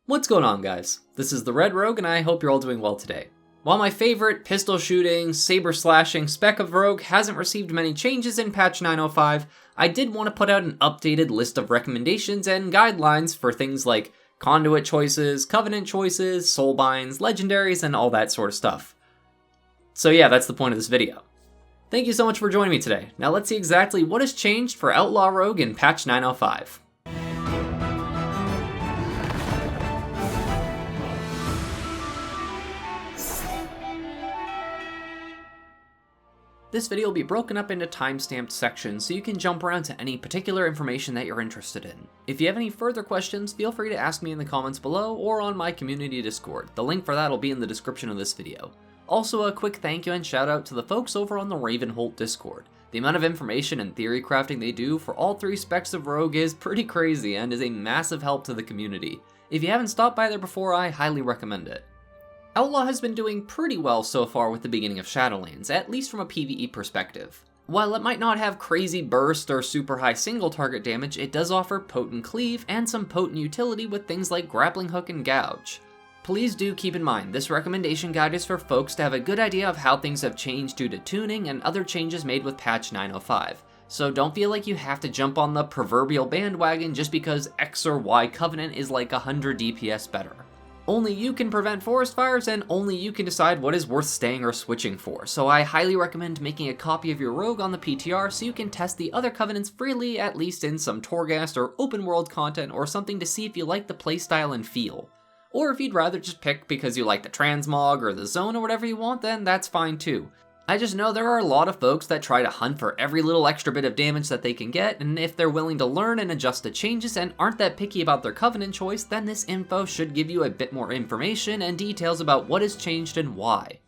What's going on, guys? This is the Red Rogue, and I hope you're all doing well today. While my favorite pistol shooting, saber slashing spec of Rogue hasn't received many changes in patch 905, I did want to put out an updated list of recommendations and guidelines for things like Conduit choices, Covenant choices, Soulbinds, Legendaries, and all that sort of stuff. So yeah, that's the point of this video. Thank you so much for joining me today. Now let's see exactly what has changed for Outlaw Rogue in patch 905. This video will be broken up into time-stamped sections so you can jump around to any particular information that you're interested in. If you have any further questions, feel free to ask me in the comments below or on my community Discord. The link for that will be in the description of this video. Also, a quick thank you and shout out to the folks over on the Ravenholt Discord. The amount of information and theory crafting they do for all three specs of Rogue is pretty crazy and is a massive help to the community. If you haven't stopped by there before, I highly recommend it. Outlaw has been doing pretty well so far with the beginning of Shadowlands, at least from a PvE perspective. While it might not have crazy burst or super high single target damage, it does offer potent cleave and some potent utility with things like grappling hook and gouge. Please do keep in mind, this recommendation guide is for folks to have a good idea of how things have changed due to tuning and other changes made with patch 905. So don't feel like you have to jump on the proverbial bandwagon just because X or Y Covenant is like 100 DPS better. Only you can prevent forest fires, and only you can decide what is worth staying or switching for, so I highly recommend making a copy of your Rogue on the PTR so you can test the other Covenants freely, at least in some Torghast or open world content or something to see if you like the playstyle and feel. Or if you'd rather just pick because you like the transmog or the zone or whatever you want, then that's fine too. I just know there are a lot of folks that try to hunt for every little extra bit of damage that they can get, and if they're willing to learn and adjust to changes and aren't that picky about their Covenant choice, then this info should give you a bit more information and details about what has changed and why.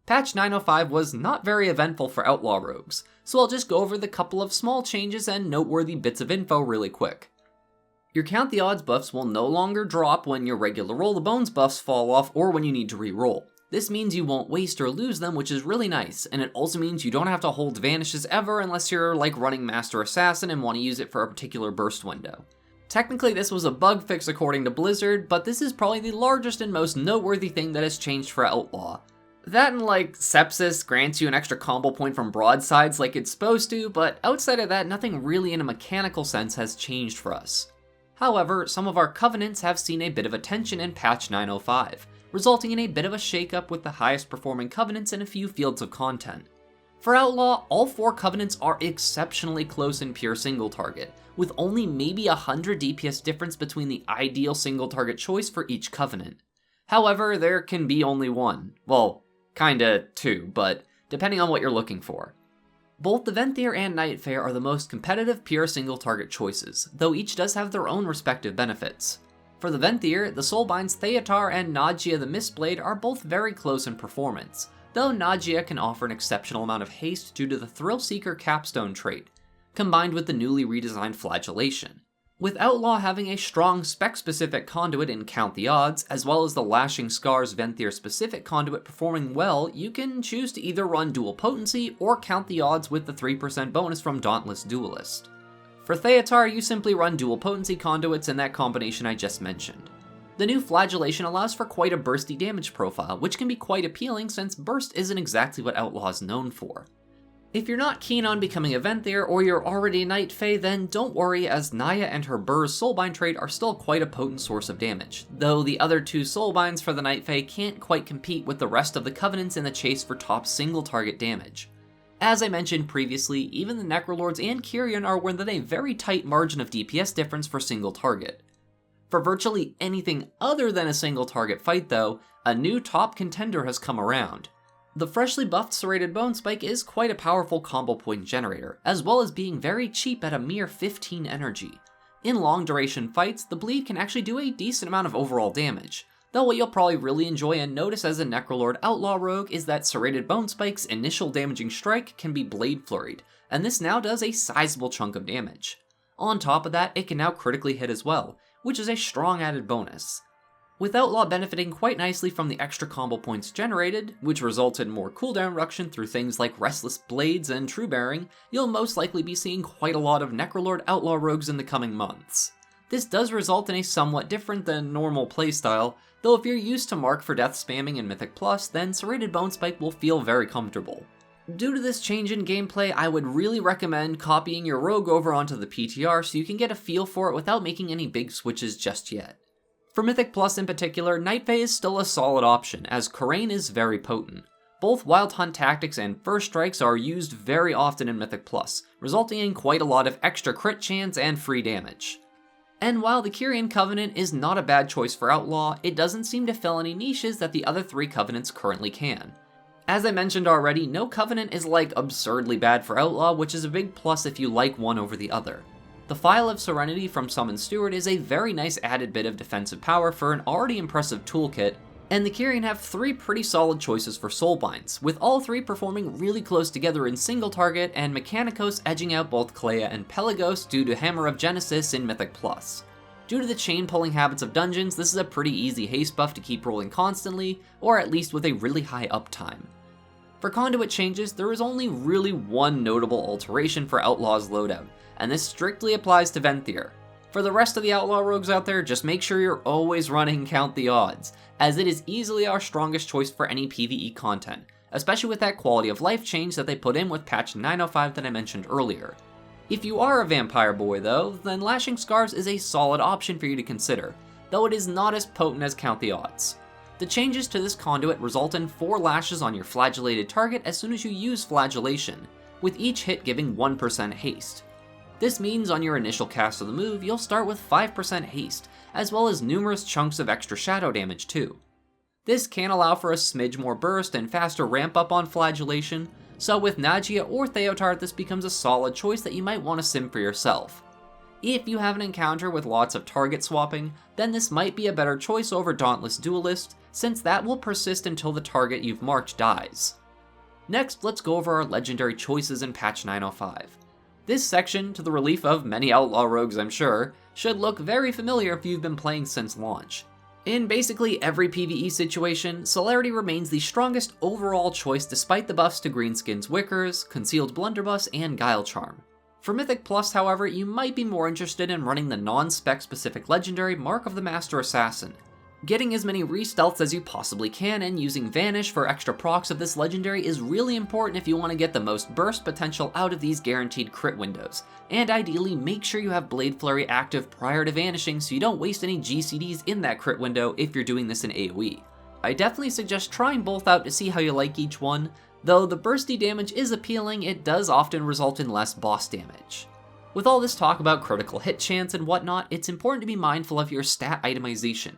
Patch 905 was not very eventful for Outlaw Rogues, so I'll just go over the couple of small changes and noteworthy bits of info really quick. Your Count the Odds buffs will no longer drop when your regular Roll the Bones buffs fall off or when you need to re-roll. This means you won't waste or lose them, which is really nice, and it also means you don't have to hold vanishes ever unless you're like running Master Assassin and want to use it for a particular burst window. Technically this was a bug fix according to Blizzard, but this is probably the largest and most noteworthy thing that has changed for Outlaw. That and like Sepsis grants you an extra combo point from broadsides like it's supposed to, but outside of that nothing really in a mechanical sense has changed for us. However, some of our Covenants have seen a bit of attention in patch 905. Resulting in a bit of a shakeup with the highest performing Covenants in a few fields of content. For Outlaw, all 4 Covenants are exceptionally close in pure single target, with only maybe 100 DPS difference between the ideal single target choice for each Covenant. However, there can be only one. Well, kinda two, but depending on what you're looking for. Both the Venthyr and Nightfare are the most competitive pure single target choices, though each does have their own respective benefits. For the Venthyr, the Soulbinds Theatar and Nagia the Mistblade are both very close in performance, though Nagia can offer an exceptional amount of haste due to the Thrillseeker capstone trait, combined with the newly redesigned Flagellation. With Outlaw having a strong spec-specific conduit in Count the Odds, as well as the Lashing Scars Venthyr-specific conduit performing well, you can choose to either run Dual Potency or Count the Odds with the 3% bonus from Dauntless Duelist. For Theatar, you simply run dual potency conduits in that combination I just mentioned. The new Flagellation allows for quite a bursty damage profile, which can be quite appealing since burst isn't exactly what Outlaw is known for. If you're not keen on becoming a Venthyr or you're already a Night Fae, then don't worry, as Naya and her Burr's Soulbind trait are still quite a potent source of damage, though the other 2 Soulbinds for the Night Fae can't quite compete with the rest of the Covenants in the chase for top single target damage. As I mentioned previously, even the Necrolords and Kyrian are within a very tight margin of DPS difference for single target. For virtually anything other than a single target fight though, a new top contender has come around. The freshly buffed Serrated Bone Spike is quite a powerful combo point generator, as well as being very cheap at a mere 15 energy. In long duration fights, the bleed can actually do a decent amount of overall damage. Though what you'll probably really enjoy and notice as a Necrolord Outlaw Rogue is that Serrated Bone Spike's initial damaging strike can be Blade Flurried, and this now does a sizable chunk of damage. On top of that, it can now critically hit as well, which is a strong added bonus. With Outlaw benefiting quite nicely from the extra combo points generated, which results in more cooldown reduction through things like Restless Blades and True Bearing, you'll most likely be seeing quite a lot of Necrolord Outlaw Rogues in the coming months. This does result in a somewhat different than normal playstyle, though if you're used to Mark for Death spamming in Mythic Plus, then Serrated Bone Spike will feel very comfortable. Due to this change in gameplay, I would really recommend copying your rogue over onto the PTR so you can get a feel for it without making any big switches just yet. For Mythic Plus in particular, Night Fae is still a solid option, as Kyrian is very potent. Both Wild Hunt tactics and First Strikes are used very often in Mythic Plus, resulting in quite a lot of extra crit chance and free damage. And while the Kyrian Covenant is not a bad choice for Outlaw, it doesn't seem to fill any niches that the other 3 Covenants currently can. As I mentioned already, no Covenant is like absurdly bad for Outlaw, which is a big plus if you like one over the other. The Phial of Serenity from Summon Steward is a very nice added bit of defensive power for an already impressive toolkit, and the Kyrian have 3 pretty solid choices for Soulbinds, with all 3 performing really close together in single target, and Mechanicos edging out both Clea and Pelagos due to Hammer of Genesis in Mythic Plus. Due to the chain pulling habits of dungeons, this is a pretty easy haste buff to keep rolling constantly, or at least with a really high uptime. For Conduit changes, there is only really one notable alteration for Outlaw's loadout, and this strictly applies to Venthyr. For the rest of the Outlaw rogues out there, just make sure you're always running Count the Odds, as it is easily our strongest choice for any PvE content, especially with that quality of life change that they put in with patch 905 that I mentioned earlier. If you are a vampire boy though, then Lashing Scars is a solid option for you to consider, though it is not as potent as Count the Odds. The changes to this conduit result in 4 lashes on your flagellated target as soon as you use flagellation, with each hit giving 1% haste. This means on your initial cast of the move, you'll start with 5% haste, as well as numerous chunks of extra shadow damage too. This can allow for a smidge more burst and faster ramp up on flagellation, so with Nagia or Theotard this becomes a solid choice that you might want to sim for yourself. If you have an encounter with lots of target swapping, then this might be a better choice over Dauntless Duelist, since that will persist until the target you've marked dies. Next, let's go over our legendary choices in patch 905. This section, to the relief of many Outlaw rogues I'm sure, should look very familiar if you've been playing since launch. In basically every PvE situation, Celerity remains the strongest overall choice despite the buffs to Greenskin's Wickers, Concealed Blunderbuss, and Guile Charm. For Mythic Plus, however, you might be more interested in running the non-spec specific legendary Mark of the Master Assassin. Getting as many re-stealths as you possibly can and using Vanish for extra procs of this legendary is really important if you want to get the most burst potential out of these guaranteed crit windows, and ideally make sure you have Blade Flurry active prior to vanishing so you don't waste any GCDs in that crit window if you're doing this in AoE. I definitely suggest trying both out to see how you like each one, though the bursty damage is appealing, it does often result in less boss damage. With all this talk about critical hit chance and whatnot, it's important to be mindful of your stat itemization.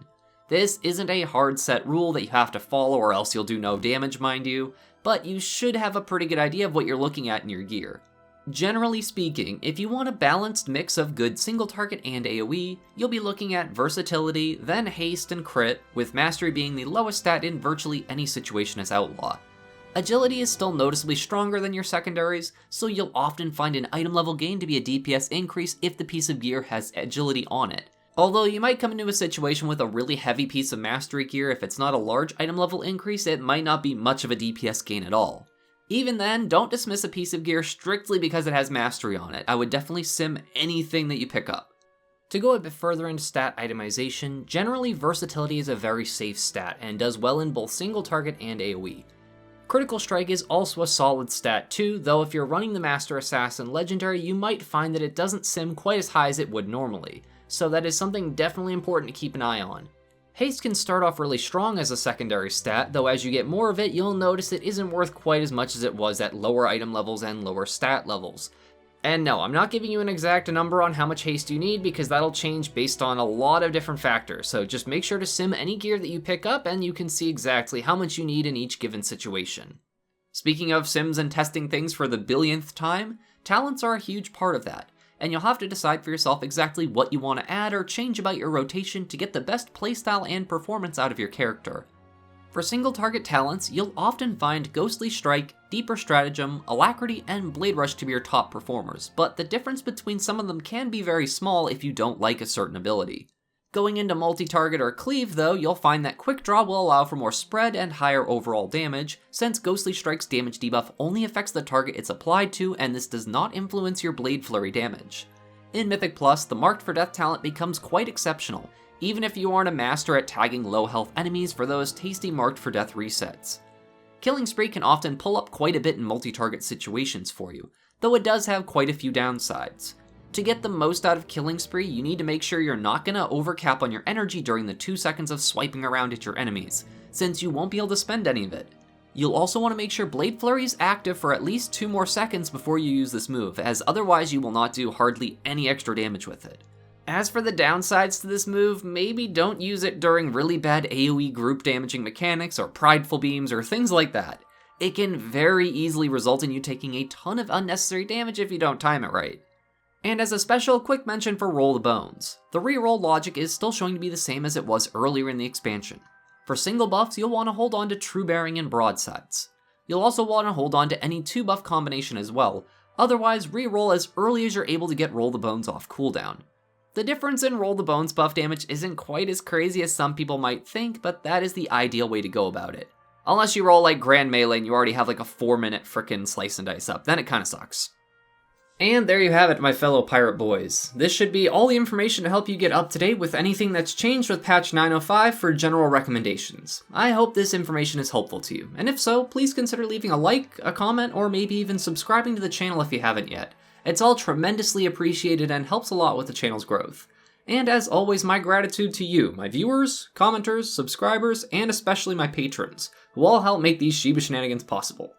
This isn't a hard set rule that you have to follow or else you'll do no damage, mind you, but you should have a pretty good idea of what you're looking at in your gear. Generally speaking, if you want a balanced mix of good single target and AoE, you'll be looking at versatility, then haste and crit, with mastery being the lowest stat in virtually any situation as Outlaw. Agility is still noticeably stronger than your secondaries, so you'll often find an item level gain to be a DPS increase if the piece of gear has agility on it. Although you might come into a situation with a really heavy piece of mastery gear, if it's not a large item level increase, it might not be much of a DPS gain at all. Even then, don't dismiss a piece of gear strictly because it has mastery on it. I would definitely sim anything that you pick up. To go a bit further into stat itemization, generally versatility is a very safe stat and does well in both single target and AoE. Critical Strike is also a solid stat too, though if you're running the Master Assassin Legendary, you might find that it doesn't sim quite as high as it would normally, so that is something definitely important to keep an eye on. Haste can start off really strong as a secondary stat, though as you get more of it, you'll notice it isn't worth quite as much as it was at lower item levels and lower stat levels. And no, I'm not giving you an exact number on how much haste you need because that'll change based on a lot of different factors, so just make sure to sim any gear that you pick up and you can see exactly how much you need in each given situation. Speaking of sims and testing things for the billionth time, talents are a huge part of that, and you'll have to decide for yourself exactly what you want to add or change about your rotation to get the best playstyle and performance out of your character. For single target talents, you'll often find Ghostly Strike, Deeper Stratagem, Alacrity, and Blade Rush to be your top performers, but the difference between some of them can be very small if you don't like a certain ability. Going into multi-target or Cleave though, you'll find that Quick Draw will allow for more spread and higher overall damage, since Ghostly Strike's damage debuff only affects the target it's applied to and this does not influence your Blade Flurry damage. In Mythic Plus, the Marked for Death talent becomes quite exceptional, even if you aren't a master at tagging low health enemies for those tasty Marked for Death resets. Killing Spree can often pull up quite a bit in multi-target situations for you, though it does have quite a few downsides. To get the most out of Killing Spree, you need to make sure you're not going to overcap on your energy during the 2 seconds of swiping around at your enemies, since you won't be able to spend any of it. You'll also want to make sure Blade Flurry is active for at least 2 more seconds before you use this move, as otherwise you will not do hardly any extra damage with it. As for the downsides to this move, maybe don't use it during really bad AoE group damaging mechanics or prideful beams or things like that. It can very easily result in you taking a ton of unnecessary damage if you don't time it right. And as a special quick mention for Roll the Bones, the reroll logic is still showing to be the same as it was earlier in the expansion. For single buffs, you'll want to hold on to True Bearing and Broadsides. You'll also want to hold on to any 2 buff combination as well, otherwise reroll as early as you're able to get Roll the Bones off cooldown. The difference in Roll the Bones buff damage isn't quite as crazy as some people might think, but that is the ideal way to go about it. Unless you roll like Grand Melee and you already have like a 4-minute frickin' slice and dice up, then it kinda sucks. And there you have it, my fellow pirate boys. This should be all the information to help you get up to date with anything that's changed with patch 905 for general recommendations. I hope this information is helpful to you, and if so, please consider leaving a like, a comment, or maybe even subscribing to the channel if you haven't yet. It's all tremendously appreciated and helps a lot with the channel's growth. And as always, my gratitude to you, my viewers, commenters, subscribers, and especially my patrons, who all help make these Shiba Shenanigans possible.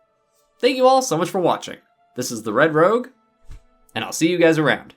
Thank you all so much for watching. This is the Red Rogue, and I'll see you guys around.